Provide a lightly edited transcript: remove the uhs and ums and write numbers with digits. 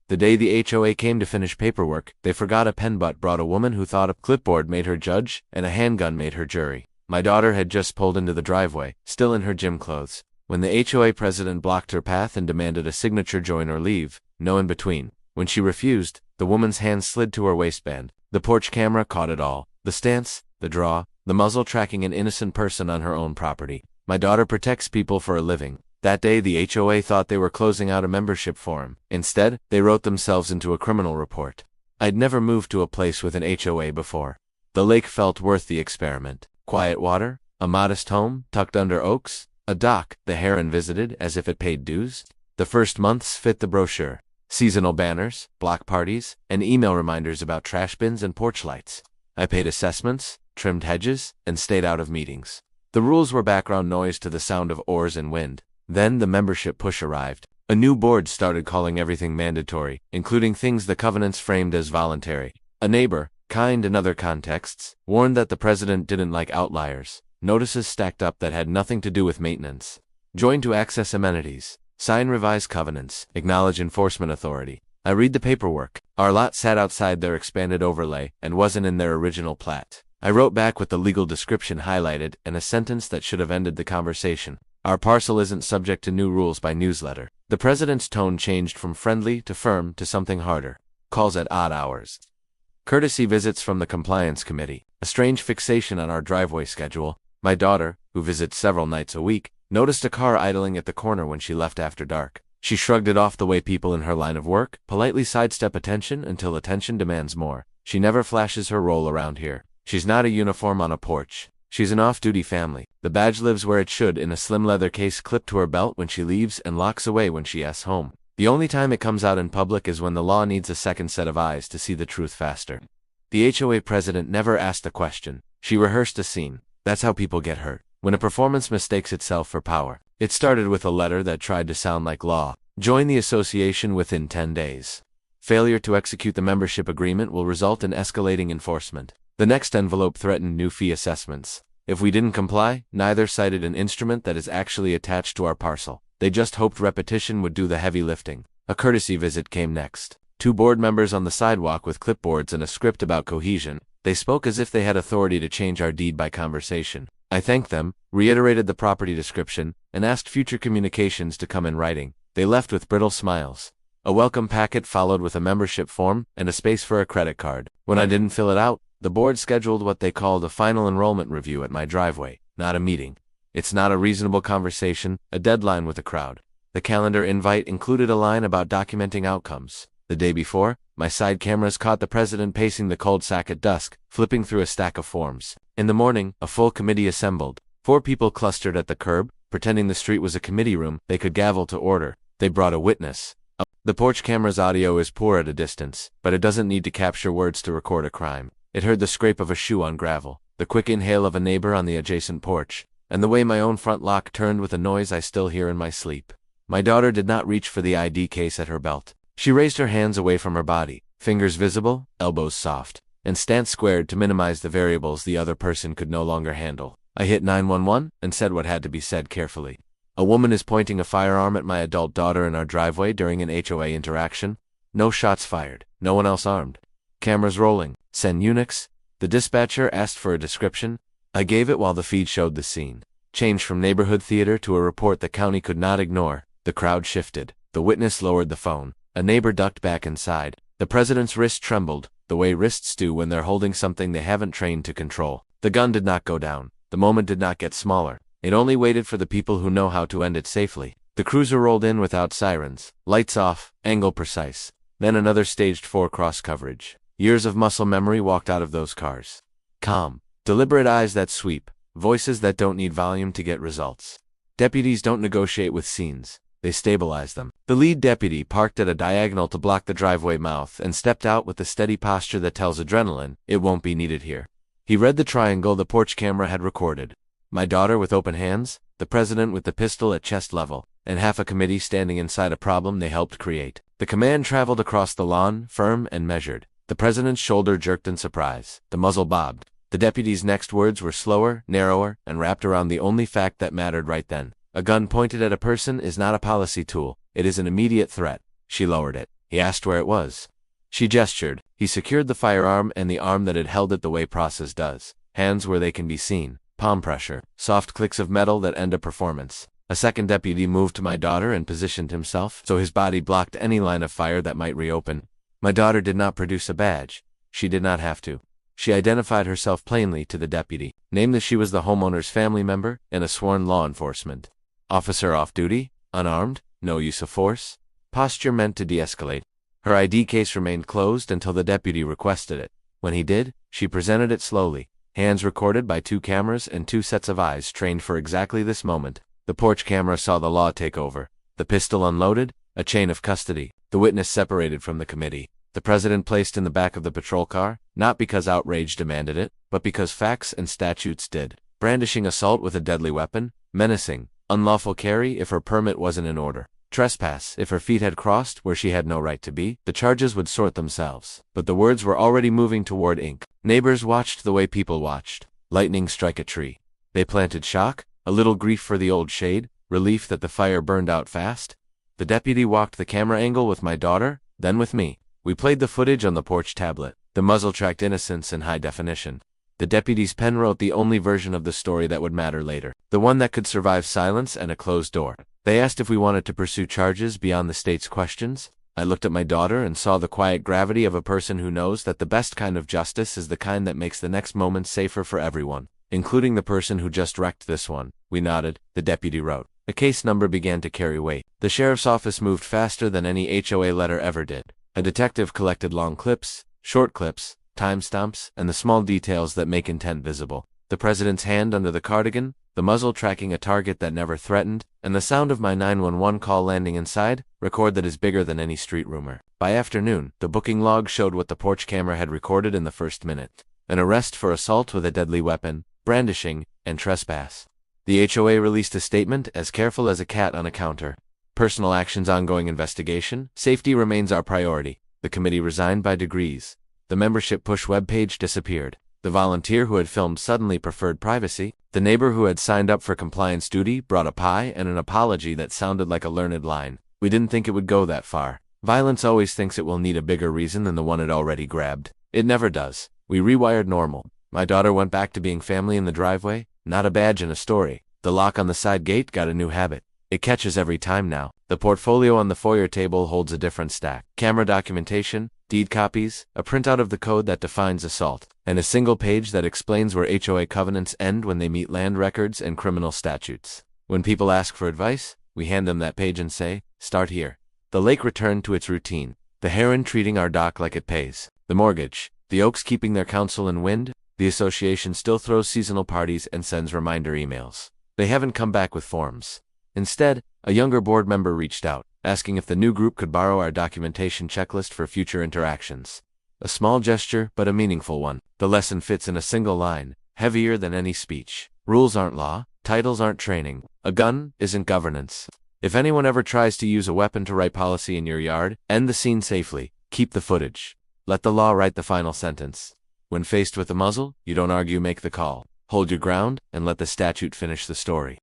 The day the HOA came to finish paperwork, they forgot a pen but brought a woman who thought a clipboard made her judge and a handgun made her jury. My daughter had just pulled into the driveway, still in her gym clothes, when the HOA president blocked her path and demanded a signature join or leave, no in between. When she refused, the woman's hand slid to her waistband. The porch camera caught it all. The stance, the draw, the muzzle tracking an innocent person on her own property. My daughter protects people for a living. That day the HOA thought they were closing out a membership form. Instead, they wrote themselves into a criminal report. I'd never moved to a place with an HOA before. The lake felt worth the experiment. Quiet water, a modest home, tucked under oaks, a dock the heron visited as if it paid dues. The first months fit the brochure. Seasonal banners, block parties, and email reminders about trash bins and porch lights. I paid assessments, trimmed hedges, and stayed out of meetings. The rules were background noise to the sound of oars and wind. Then the membership push arrived. A new board started calling everything mandatory, including things the covenants framed as voluntary. A neighbor, kind in other contexts, warned that the president didn't like outliers. Notices stacked up that had nothing to do with maintenance. Join to access amenities. Sign revised covenants. Acknowledge enforcement authority. I read the paperwork. Our lot sat outside their expanded overlay and wasn't in their original plat. I wrote back with the legal description highlighted and a sentence that should have ended the conversation. Our parcel isn't subject to new rules by newsletter. The president's tone changed from friendly to firm to something harder. Calls at odd hours. Courtesy visits from the compliance committee. A strange fixation on our driveway schedule. My daughter, who visits several nights a week, noticed a car idling at the corner when she left after dark. She shrugged it off the way people in her line of work politely sidestep attention until attention demands more. She never flashes her role around here. She's not a uniform on a porch. She's an off-duty family. The badge lives where it should in a slim leather case clipped to her belt when she leaves and locks away when she asks home. The only time it comes out in public is when the law needs a second set of eyes to see the truth faster. The HOA president never asked a question. She rehearsed a scene. That's how people get hurt. When a performance mistakes itself for power. It started with a letter that tried to sound like law. Join the association within 10 days. Failure to execute the membership agreement will result in escalating enforcement. The next envelope threatened new fee assessments. If we didn't comply, neither cited an instrument that is actually attached to our parcel. They just hoped repetition would do the heavy lifting. A courtesy visit came next. 2 board members on the sidewalk with clipboards and a script about cohesion. They spoke as if they had authority to change our deed by conversation. I thanked them, reiterated the property description, and asked future communications to come in writing. They left with brittle smiles. A welcome packet followed with a membership form and a space for a credit card. When I didn't fill it out, the board scheduled what they called a final enrollment review at my driveway, not a meeting. It's not a reasonable conversation, a deadline with a crowd. The calendar invite included a line about documenting outcomes. The day before, my side cameras caught the president pacing the cul-de-sac at dusk, flipping through a stack of forms. In the morning, a full committee assembled. 4 people clustered at the curb, pretending the street was a committee room they could gavel to order. They brought a witness. The porch camera's audio is poor at a distance, but it doesn't need to capture words to record a crime. It heard the scrape of a shoe on gravel, the quick inhale of a neighbor on the adjacent porch, and the way my own front lock turned with a noise I still hear in my sleep. My daughter did not reach for the ID case at her belt. She raised her hands away from her body, fingers visible, elbows soft, and stance squared to minimize the variables the other person could no longer handle. I hit 911 and said what had to be said carefully. A woman is pointing a firearm at my adult daughter in our driveway during an HOA interaction. No shots fired, no one else armed. Cameras rolling. Send Unix. The dispatcher asked for a description. I gave it while the feed showed the scene. Changed from neighborhood theater to a report the county could not ignore. The crowd shifted. The witness lowered the phone. A neighbor ducked back inside. The president's wrist trembled, the way wrists do when they're holding something they haven't trained to control. The gun did not go down. The moment did not get smaller. It only waited for the people who know how to end it safely. The cruiser rolled in without sirens. Lights off, angle precise. Then another staged 4 cross coverage. Years of muscle memory walked out of those cars. Calm. Deliberate eyes that sweep. Voices that don't need volume to get results. Deputies don't negotiate with scenes. They stabilize them. The lead deputy parked at a diagonal to block the driveway mouth and stepped out with the steady posture that tells adrenaline, it won't be needed here. He read the triangle the porch camera had recorded. My daughter with open hands, the president with the pistol at chest level, and half a committee standing inside a problem they helped create. The command traveled across the lawn, firm and measured. The president's shoulder jerked in surprise. The muzzle bobbed. The deputy's next words were slower, narrower, and wrapped around the only fact that mattered right then. A gun pointed at a person is not a policy tool. It is an immediate threat. She lowered it. He asked where it was. She gestured. He secured the firearm and the arm that had held it the way process does. Hands where they can be seen. Palm pressure. Soft clicks of metal that end a performance. A second deputy moved to my daughter and positioned himself so his body blocked any line of fire that might reopen. My daughter did not produce a badge. She did not have to. She identified herself plainly to the deputy, named that she was the homeowner's family member and a sworn law enforcement officer off duty, unarmed, no use of force, posture meant to de-escalate. Her ID case remained closed until the deputy requested it. When he did, she presented it slowly, hands recorded by 2 cameras and 2 sets of eyes trained for exactly this moment. The porch camera saw the law take over. The pistol unloaded, a chain of custody, the witness separated from the committee. The president placed in the back of the patrol car, not because outrage demanded it, but because facts and statutes did. Brandishing assault with a deadly weapon, menacing, unlawful carry if her permit wasn't in order, trespass if her feet had crossed where she had no right to be. The charges would sort themselves, but the words were already moving toward ink. Neighbors watched the way people watched. Lightning strike a tree. They planted shock, a little grief for the old shade, relief that the fire burned out fast. The deputy walked the camera angle with my daughter, then with me. We played the footage on the porch tablet. The muzzle tracked innocence in high definition. The deputy's pen wrote the only version of the story that would matter later, the one that could survive silence and a closed door. They asked if we wanted to pursue charges beyond the state's questions. I looked at my daughter and saw the quiet gravity of a person who knows that the best kind of justice is the kind that makes the next moment safer for everyone, including the person who just wrecked this one. We nodded. The deputy wrote. The case number began to carry weight. The sheriff's office moved faster than any HOA letter ever did. A detective collected long clips, short clips, timestamps, and the small details that make intent visible. The president's hand under the cardigan, the muzzle tracking a target that never threatened, and the sound of my 911 call landing inside, record that is bigger than any street rumor. By afternoon, the booking log showed what the porch camera had recorded in the first minute. An arrest for assault with a deadly weapon, brandishing, and trespass. The HOA released a statement as careful as a cat on a counter. Personal actions ongoing investigation. Safety remains our priority. The committee resigned by degrees. The membership push webpage disappeared. The volunteer who had filmed suddenly preferred privacy. The neighbor who had signed up for compliance duty brought a pie and an apology that sounded like a learned line. We didn't think it would go that far. Violence always thinks it will need a bigger reason than the one it already grabbed. It never does. We rewired normal. My daughter went back to being family in the driveway, not a badge in a story. The lock on the side gate got a new habit. It catches every time now. The portfolio on the foyer table holds a different stack. Camera documentation, deed copies, a printout of the code that defines assault, and a single page that explains where HOA covenants end when they meet land records and criminal statutes. When people ask for advice, we hand them that page and say, start here. The lake returned to its routine. The heron treating our dock like it pays. The mortgage. The oaks keeping their counsel in wind. The association still throws seasonal parties and sends reminder emails. They haven't come back with forms. Instead, a younger board member reached out, asking if the new group could borrow our documentation checklist for future interactions. A small gesture, but a meaningful one. The lesson fits in a single line, heavier than any speech. Rules aren't law, titles aren't training. A gun isn't governance. If anyone ever tries to use a weapon to write policy in your yard, end the scene safely. Keep the footage. Let the law write the final sentence. When faced with a muzzle, you don't argue, make the call. Hold your ground, and let the statute finish the story.